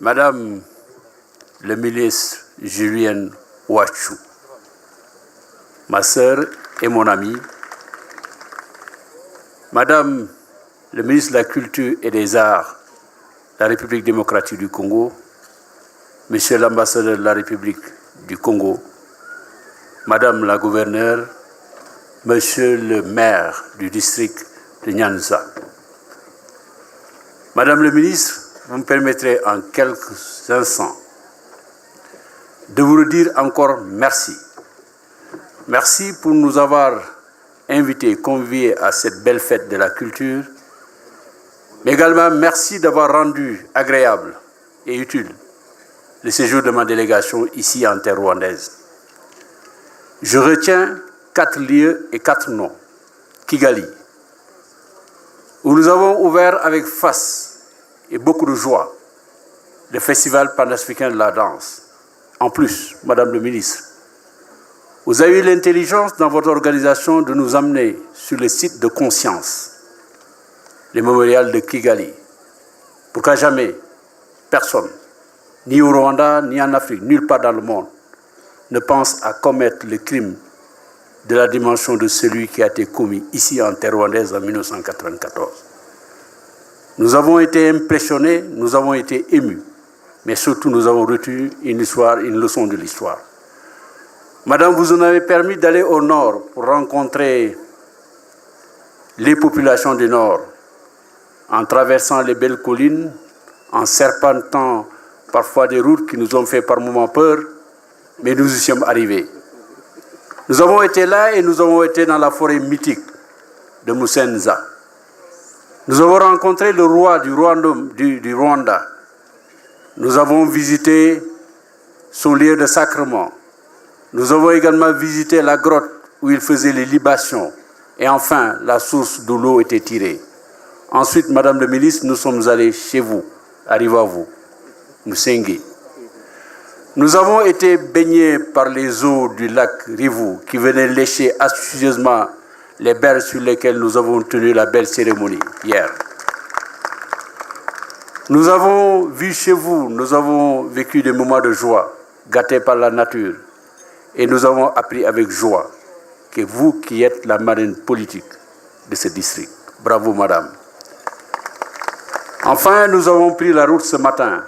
Madame le ministre Julienne Ouachou, ma sœur et mon amie, Madame le ministre de la Culture et des Arts de la République démocratique du Congo, Monsieur l'ambassadeur de la République du Congo, Madame la gouverneure, Monsieur le maire du district de Nyanza. Madame le ministre, vous me permettrez en quelques instants de vous redire encore merci. Merci pour nous avoir invités, conviés à cette belle fête de la culture, mais également merci d'avoir rendu agréable et utile le séjour de ma délégation ici en terre rwandaise. Je retiens 4 lieux et 4 noms. Kigali, où nous avons ouvert avec face et beaucoup de joie le Festival panafricain de la danse. En plus, Madame le ministre, vous avez eu l'intelligence dans votre organisation de nous amener sur le site de conscience, le mémorial de Kigali, pour qu'à jamais personne, ni au Rwanda, ni en Afrique, nulle part dans le monde, ne pense à commettre le crime de la dimension de celui qui a été commis ici en terre rwandaise en 1994. Nous avons été impressionnés, nous avons été émus, mais surtout nous avons retenu une leçon de l'histoire. Madame, vous nous avez permis d'aller au nord pour rencontrer les populations du nord, en traversant les belles collines, en serpentant parfois des routes qui nous ont fait par moments peur, mais nous y sommes arrivés. Nous avons été là et nous avons été dans la forêt mythique de Musenza. Nous avons rencontré le roi du Rwanda. Nous avons visité son lieu de sacrement. Nous avons également visité la grotte où il faisait les libations. Et enfin, la source d'où l'eau était tirée. Ensuite, Madame le ministre, nous sommes allés chez vous, à Rivavu, Musengi. Nous avons été baignés par les eaux du lac Rivu qui venaient lécher astucieusement les berges sur lesquelles nous avons tenu la belle cérémonie hier. Nous avons vu chez vous, nous avons vécu des moments de joie, gâtés par la nature. Et nous avons appris avec joie que vous qui êtes la marraine politique de ce district. Bravo, Madame. Enfin, nous avons pris la route ce matin.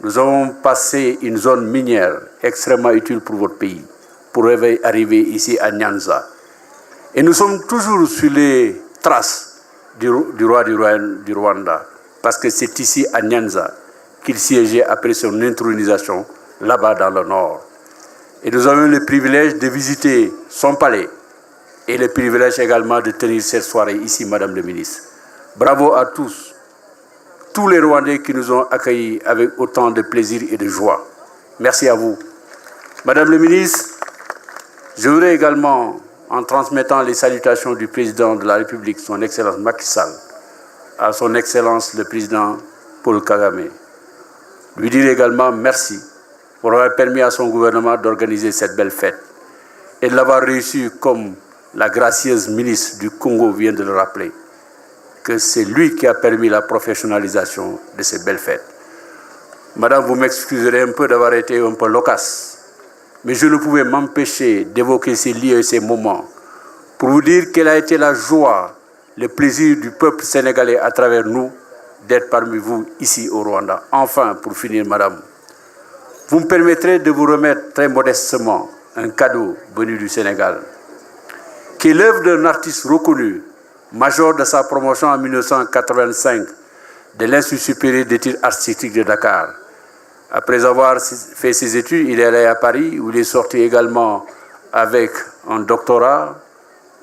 Nous avons passé une zone minière extrêmement utile pour votre pays, pour arriver ici à Nyanza. Et nous sommes toujours sur les traces du roi du Rwanda, parce que c'est ici à Nyanza qu'il siégeait après son intronisation, là-bas dans le nord. Et nous avons eu le privilège de visiter son palais et le privilège également de tenir cette soirée ici, Madame le ministre. Bravo à tous les Rwandais qui nous ont accueillis avec autant de plaisir et de joie. Merci à vous. Madame le ministre, je voudrais également, en transmettant les salutations du président de la République, son Excellence Macky Sall, à son Excellence le président Paul Kagame, lui dire également merci pour avoir permis à son gouvernement d'organiser cette belle fête et de l'avoir réussi comme la gracieuse ministre du Congo vient de le rappeler, que c'est lui qui a permis la professionnalisation de ces belles fêtes. Madame, vous m'excuserez un peu d'avoir été un peu loquace, mais je ne pouvais m'empêcher d'évoquer ces lieux et ces moments pour vous dire quelle a été la joie, le plaisir du peuple sénégalais à travers nous d'être parmi vous ici au Rwanda. Enfin, pour finir, Madame, vous me permettrez de vous remettre très modestement un cadeau venu du Sénégal, qui est l'œuvre d'un artiste reconnu, major de sa promotion en 1985 de l'Institut supérieur d'études artistiques de Dakar. Après avoir fait ses études, il est allé à Paris, où il est sorti également avec un doctorat,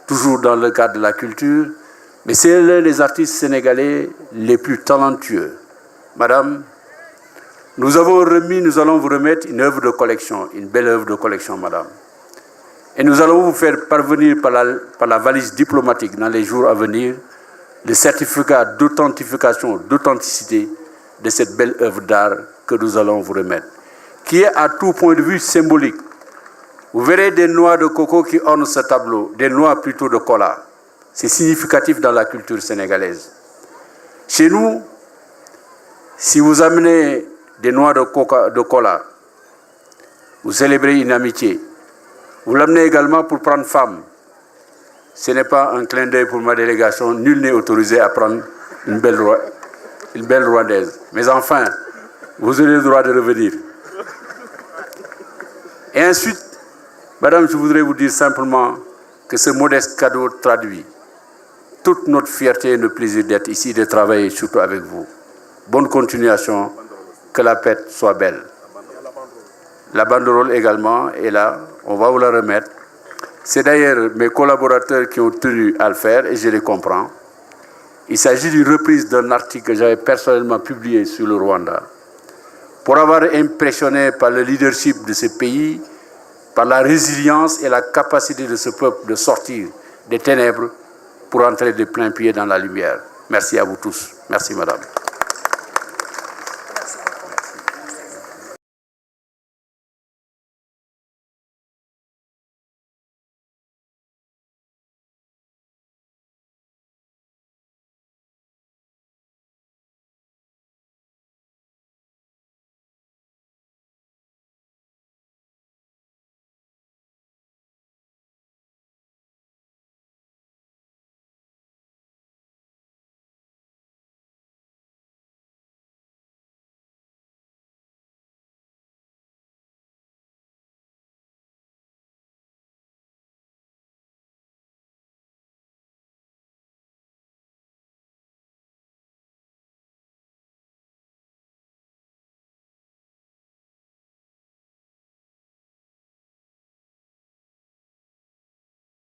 toujours dans le cadre de la culture. Mais c'est l'un des artistes sénégalais les plus talentueux. Madame, nous allons vous remettre une œuvre de collection, une belle œuvre de collection, Madame. Et nous allons vous faire parvenir par la valise diplomatique dans les jours à venir le certificat d'authentification, d'authenticité de cette belle œuvre d'art que nous allons vous remettre, qui est à tout point de vue symbolique. Vous verrez des noix de coco qui ornent ce tableau, des noix plutôt de cola. C'est significatif dans la culture sénégalaise. Chez nous, si vous amenez des noix de cola. Vous célébrez une amitié. Vous l'amenez également pour prendre femme. Ce n'est pas un clin d'œil pour ma délégation. Nul n'est autorisé à prendre une belle Rwandaise. Mais enfin, vous aurez le droit de revenir. Et ensuite, madame, je voudrais vous dire simplement que ce modeste cadeau traduit toute notre fierté et notre plaisir d'être ici, de travailler surtout avec vous. Bonne continuation, que la fête soit belle. La banderole également est là, on va vous la remettre. C'est d'ailleurs mes collaborateurs qui ont tenu à le faire et je les comprends. Il s'agit d'une reprise d'un article que j'avais personnellement publié sur le Rwanda. Pour avoir impressionné par le leadership de ce pays, par la résilience et la capacité de ce peuple de sortir des ténèbres pour entrer de plein pied dans la lumière. Merci à vous tous. Merci, madame.